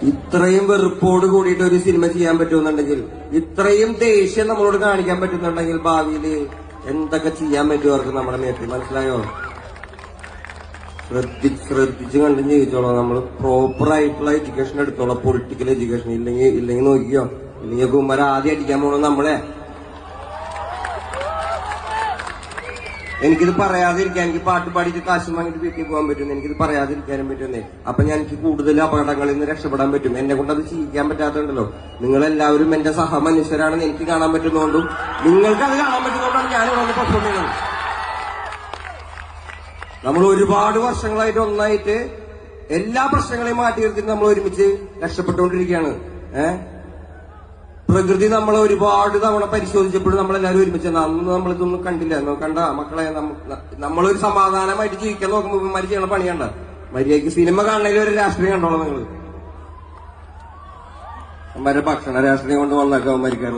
ഇത്രയും വെറുപ്പോട് കൂടിയിട്ട് ഒരു സിനിമ ചെയ്യാൻ പറ്റുമെന്നുണ്ടെങ്കിൽ, ഇത്രയും ദേഷ്യം നമ്മളോട് കാണിക്കാൻ പറ്റുന്നുണ്ടെങ്കിൽ ഭാവിയിൽ എന്തൊക്കെ ചെയ്യാൻ പറ്റും അവർക്ക് നമ്മുടെ മേത്ത്. മനസ്സിലായോ? ശ്രദ്ധിച്ച് കണ്ടും ചെയ്യിച്ചോളാം. നമ്മൾ പ്രോപ്പർ ആയിട്ടുള്ള എഡ്യൂക്കേഷൻ എടുത്തോളാം. Political education. ഇല്ലെങ്കിൽ നോക്കിയോ, ഇല്ലെങ്കിൽ കുമ്മര ആദ്യം അടിക്കാൻ പോണോ നമ്മളെ. എനിക്കിത് പറയാതിരിക്കാൻ, എനിക്ക് പാട്ട് പാടിയിട്ട് കാശ് വാങ്ങിയിട്ട് വീട്ടിൽ പോകാൻ പറ്റും. എനിക്കിത് പറയാതിരിക്കാനും പറ്റുന്നേ. അപ്പൊ ഞാൻ എനിക്ക് കൂടുതൽ അപകടങ്ങളിൽ നിന്ന് രക്ഷപ്പെടാൻ പറ്റും. എന്നെ കൊണ്ട് അത് ചെയ്യിക്കാൻ പറ്റാത്തതുണ്ടല്ലോ. നിങ്ങളെല്ലാവരും എന്റെ സഹമനുഷ്യരാണെന്ന് എനിക്ക് കാണാൻ പറ്റുന്നതുകൊണ്ടും നിങ്ങൾക്ക് അത് കാണാൻ പറ്റുന്നതുകൊണ്ടാണ് ഞാനിവിടെ വന്ന് പെർഫോം ചെയ്യുന്നത്. നമ്മൾ ഒരുപാട് വർഷങ്ങളായിട്ട് ഒന്നായിട്ട് എല്ലാ പ്രശ്നങ്ങളെയും മാറ്റി നിർത്തിയിട്ട് നമ്മൾ ഒരുമിച്ച് രക്ഷപ്പെട്ടുകൊണ്ടിരിക്കുകയാണ്. പ്രകൃതി നമ്മളെ ഒരുപാട് തവണ പരിശോധിച്ചപ്പോഴും നമ്മളെല്ലാവരും ഒരുമിച്ച്. അന്ന് നമ്മളിതൊന്നും കണ്ടില്ല. കണ്ട മക്കളെ, നമ്മളൊരു സമാധാനമായിട്ട് ജീവിക്കാൻ നോക്കുമ്പോൾ ഇവന്മാര് ചെയ്യണ പണിയണ്ട. മര്യാദയ്ക്ക് സിനിമ കാണണേലും ഒരു രാഷ്ട്രീയം കണ്ടോളാം നിങ്ങള്. അവന്മാരെ ഭക്ഷണ രാഷ്ട്രീയം കൊണ്ട് വന്നേക്കാം അവന്മാരിക്കാർ.